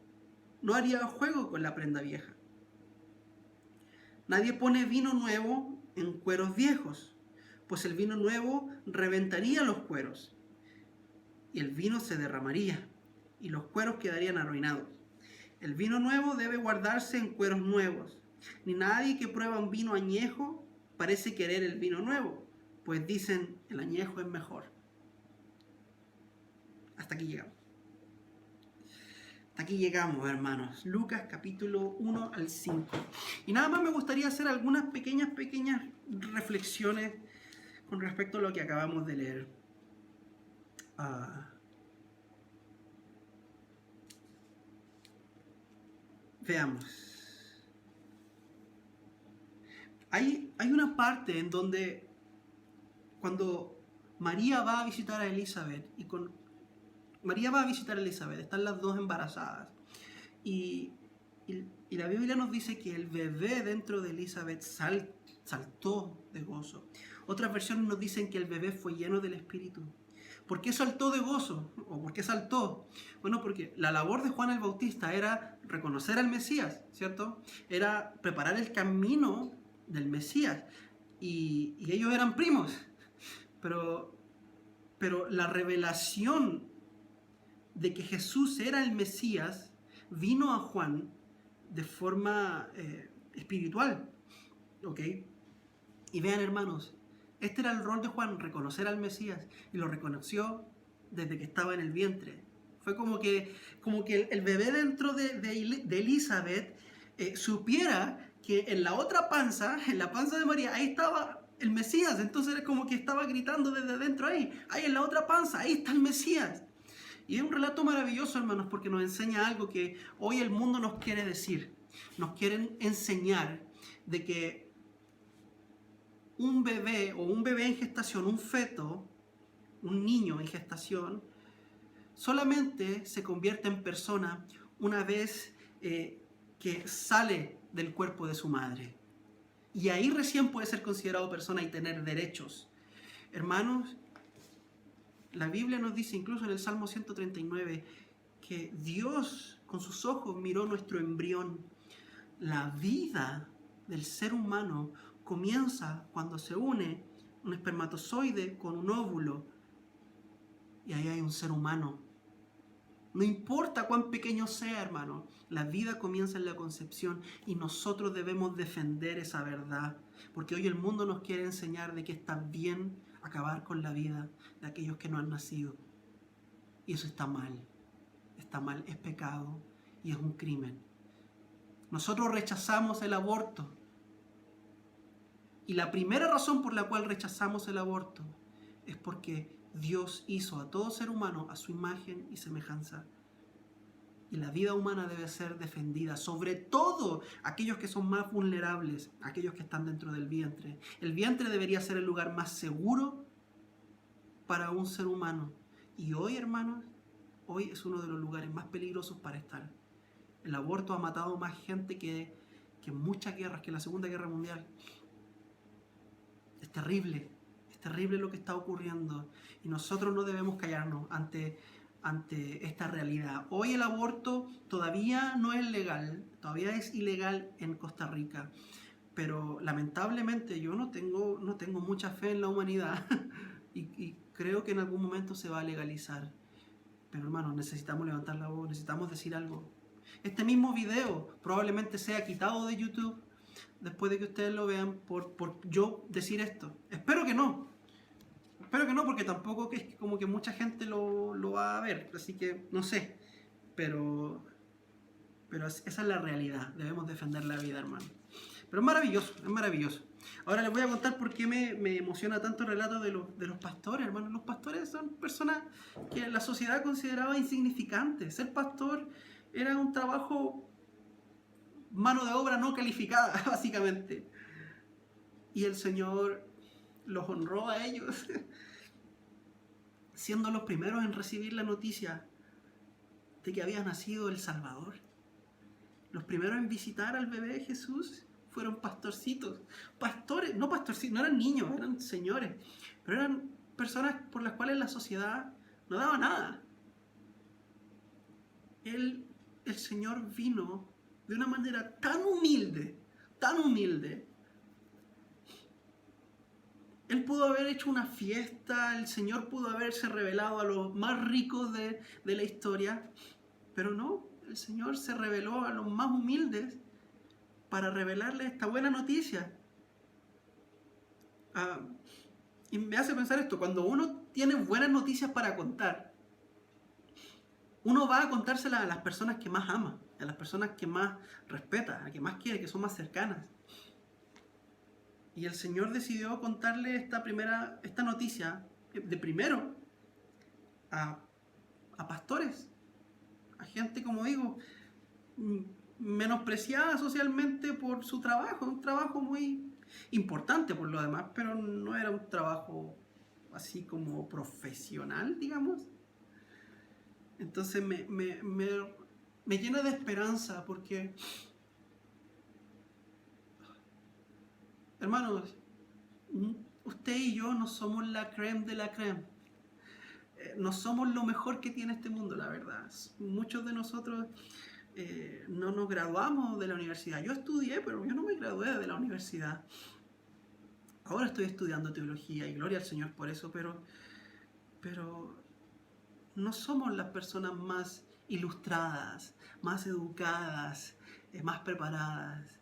Speaker 1: no haría juego con la prenda vieja. Nadie pone vino nuevo en cueros viejos, pues el vino nuevo reventaría los cueros y el vino se derramaría y los cueros quedarían arruinados. El vino nuevo debe guardarse en cueros nuevos. Ni nadie que prueba un vino añejo parece querer el vino nuevo, pues dicen: el añejo es mejor. Hasta aquí llegamos. Hasta aquí llegamos, hermanos. Lucas capítulo 1 al 5. Y nada más me gustaría hacer algunas pequeñas reflexiones con respecto a lo que acabamos de leer. Veamos. Hay una parte en donde, cuando María va a visitar a Elizabeth, están las dos embarazadas, y la Biblia nos dice que el bebé dentro de Elizabeth saltó de gozo. Otras versiones nos dicen que el bebé fue lleno del Espíritu. ¿Por qué saltó de gozo? ¿O por qué saltó? Bueno, porque la labor de Juan el Bautista era reconocer al Mesías, ¿cierto? Era preparar el camino del Mesías. Y ellos eran primos. Pero la revelación de que Jesús era el Mesías vino a Juan de forma espiritual. ¿Ok? Y vean, hermanos, este era el rol de Juan: reconocer al Mesías, y lo reconoció desde que estaba en el vientre. Fue como que el bebé dentro de Elizabeth supiera que en la otra panza, en la panza de María, ahí estaba el Mesías. Entonces era como que estaba gritando desde adentro: ahí en la otra panza, ahí está el Mesías. Y es un relato maravilloso, hermanos, porque nos enseña algo que hoy el mundo nos quiere decir. Nos quieren enseñar de que un bebé en gestación, un feto, un niño en gestación, solamente se convierte en persona una vez que sale del cuerpo de su madre. Y ahí recién puede ser considerado persona y tener derechos. Hermanos, la Biblia nos dice, incluso en el Salmo 139, que Dios con sus ojos miró nuestro embrión. La vida del ser humano comienza cuando se une un espermatozoide con un óvulo, y ahí hay un ser humano. No importa cuán pequeño sea, hermano, la vida comienza en la concepción, y nosotros debemos defender esa verdad, porque hoy el mundo nos quiere enseñar de que está bien acabar con la vida de aquellos que no han nacido. Y eso está mal, es pecado y es un crimen. Nosotros rechazamos el aborto, Y la primera razón por la cual rechazamos el aborto es porque Dios hizo a todo ser humano a su imagen y semejanza. Y la vida humana debe ser defendida, sobre todo aquellos que son más vulnerables, aquellos que están dentro del vientre. El vientre debería ser el lugar más seguro para un ser humano. Y hoy, hermanos, hoy es uno de los lugares más peligrosos para estar. El aborto ha matado más gente que muchas guerras, que la Segunda Guerra Mundial. Es terrible lo que está ocurriendo. Y nosotros no debemos callarnos ante esta realidad. Hoy el aborto todavía no es legal, todavía es ilegal en Costa Rica. Pero lamentablemente yo no tengo mucha fe en la humanidad y creo que en algún momento se va a legalizar. Pero hermanos, necesitamos levantar la voz, necesitamos decir algo. Este mismo video probablemente sea quitado de YouTube después de que ustedes lo vean por yo decir esto. Espero que no, porque tampoco es como que mucha gente lo va a ver, así que no sé. Pero esa es la realidad, debemos defender la vida, hermano. Pero es maravilloso. Ahora les voy a contar por qué me emociona tanto el relato de los pastores, hermano. Los pastores son personas que la sociedad consideraba insignificantes. Ser pastor era un trabajo, mano de obra no calificada, básicamente. Y el Señor los honró a ellos, siendo los primeros en recibir la noticia de que había nacido el Salvador. Los primeros en visitar al bebé de Jesús fueron pastorcitos. Pastores, no pastorcitos, no eran niños, eran señores. Pero eran personas por las cuales la sociedad no daba nada. El Señor vino de una manera tan humilde. Él pudo haber hecho una fiesta, el Señor pudo haberse revelado a los más ricos de la historia, pero no, el Señor se reveló a los más humildes para revelarles esta buena noticia. Y me hace pensar esto, cuando uno tiene buenas noticias para contar, uno va a contárselas a las personas que más ama, a las personas que más respeta, a que más quiere, que son más cercanas. Y el Señor decidió contarle esta noticia de primero a pastores, a gente, como digo, menospreciada socialmente por su trabajo, un trabajo muy importante por lo demás, pero no era un trabajo así como profesional, digamos. Entonces me llena de esperanza porque, hermanos, usted y yo no somos la crème de la crème. No somos lo mejor que tiene este mundo, la verdad. Muchos de nosotros no nos graduamos de la universidad. Yo estudié, pero yo no me gradué de la universidad. Ahora estoy estudiando teología y gloria al Señor por eso, pero no somos las personas más ilustradas, más educadas, más preparadas.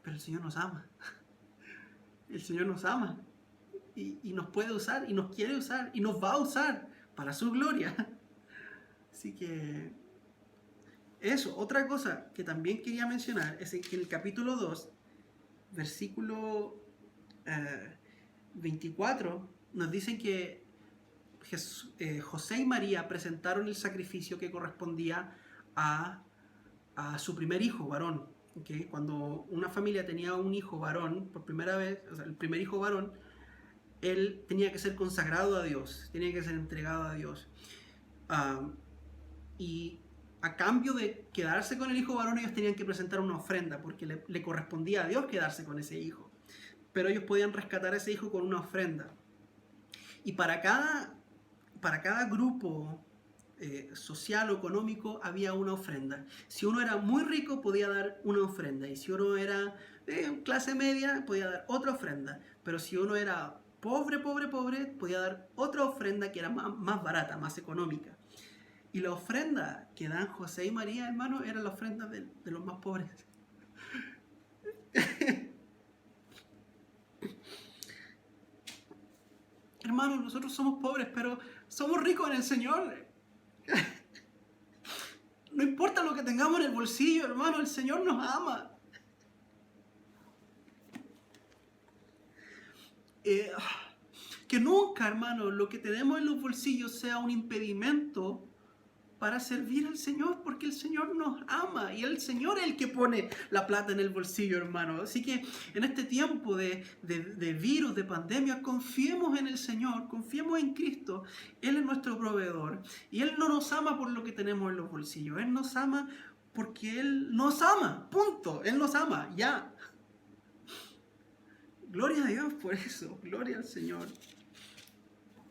Speaker 1: Pero el Señor nos ama. El Señor nos ama. Y nos puede usar, y nos quiere usar, y nos va a usar para su gloria. Así que eso. Otra cosa que también quería mencionar es que en el capítulo 2, versículo 24, nos dicen que José y María presentaron el sacrificio que correspondía a su primer hijo varón. ¿Okay? Cuando una familia tenía un hijo varón por primera vez, o sea, el primer hijo varón, él tenía que ser consagrado a Dios, tenía que ser entregado a Dios. Y a cambio de quedarse con el hijo varón, ellos tenían que presentar una ofrenda, porque le correspondía a Dios quedarse con ese hijo. Pero ellos podían rescatar a ese hijo con una ofrenda. Y para cada grupo social o económico había una ofrenda. Si uno era muy rico, podía dar una ofrenda. Y si uno era clase media, podía dar otra ofrenda. Pero si uno era pobre, podía dar otra ofrenda que era más barata, más económica. Y la ofrenda que dan José y María, hermano, era la ofrenda de los más pobres. Hermano, nosotros somos pobres, pero somos ricos en el Señor. No importa lo que tengamos en el bolsillo, hermano, el Señor nos ama. que nunca, hermano, lo que tenemos en los bolsillos sea un impedimento para servir al Señor, porque el Señor nos ama y el Señor es el que pone la plata en el bolsillo, hermano. Así que en este tiempo de virus, de pandemia, confiemos en el Señor, confiemos en Cristo. Él es nuestro proveedor y Él no nos ama por lo que tenemos en los bolsillos. Él nos ama porque Él nos ama, punto. Él nos ama, ya. Gloria a Dios por eso, gloria al Señor.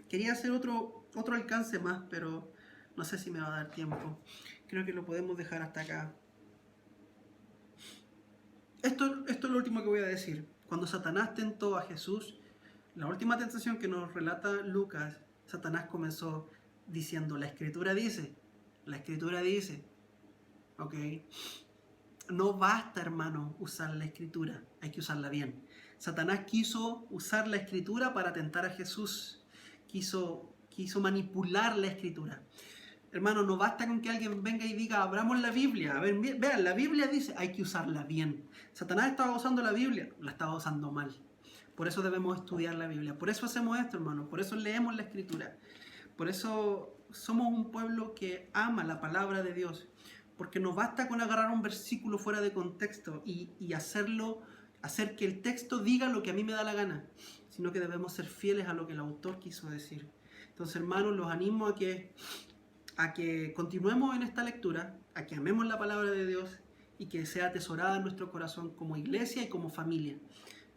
Speaker 1: Quería hacer otro alcance más, pero no sé si me va a dar tiempo. Creo que lo podemos dejar hasta acá. Esto es lo último que voy a decir. Cuando Satanás tentó a Jesús, la última tentación que nos relata Lucas, Satanás comenzó diciendo, la Escritura dice, ¿ok? No basta, hermano, usar la Escritura, hay que usarla bien. Satanás quiso usar la Escritura para tentar a Jesús, quiso manipular la Escritura. Hermano, no basta con que alguien venga y diga, abramos la Biblia. A ver, vean, la Biblia dice, hay que usarla bien. Satanás estaba usando la Biblia, la estaba usando mal. Por eso debemos estudiar la Biblia. Por eso hacemos esto, hermano. Por eso leemos la Escritura. Por eso somos un pueblo que ama la palabra de Dios. Porque no basta con agarrar un versículo fuera de contexto y hacer que el texto diga lo que a mí me da la gana, sino que debemos ser fieles a lo que el autor quiso decir. Entonces, hermanos, los animo a que continuemos en esta lectura, a que amemos la palabra de Dios y que sea atesorada en nuestro corazón como iglesia y como familia.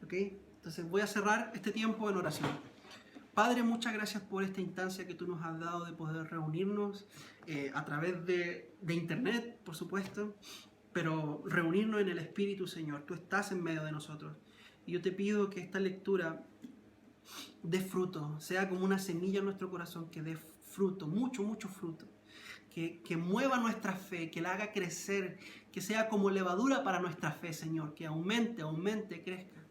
Speaker 1: ¿Ok? Entonces voy a cerrar este tiempo en oración. Padre, muchas gracias por esta instancia que tú nos has dado de poder reunirnos a través de internet, por supuesto, pero reunirnos en el Espíritu, Señor. Tú estás en medio de nosotros. Y yo te pido que esta lectura dé fruto, sea como una semilla en nuestro corazón que dé fruto, mucho, mucho fruto. Que mueva nuestra fe, que la haga crecer, que sea como levadura para nuestra fe, Señor, que aumente, crezca.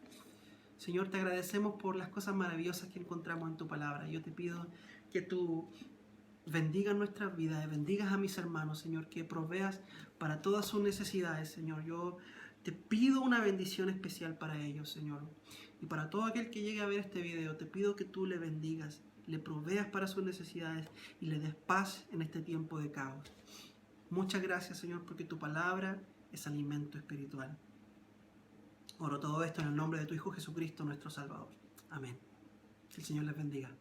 Speaker 1: Señor, te agradecemos por las cosas maravillosas que encontramos en tu palabra. Yo te pido que tú bendigas nuestras vidas, bendigas a mis hermanos, Señor, que proveas para todas sus necesidades, Señor. Yo te pido una bendición especial para ellos, Señor. Y para todo aquel que llegue a ver este video, te pido que tú le bendigas, le proveas para sus necesidades y le des paz en este tiempo de caos. Muchas gracias, Señor, porque tu palabra es alimento espiritual. Oro todo esto en el nombre de tu Hijo Jesucristo, nuestro Salvador. Amén. Que el Señor les bendiga.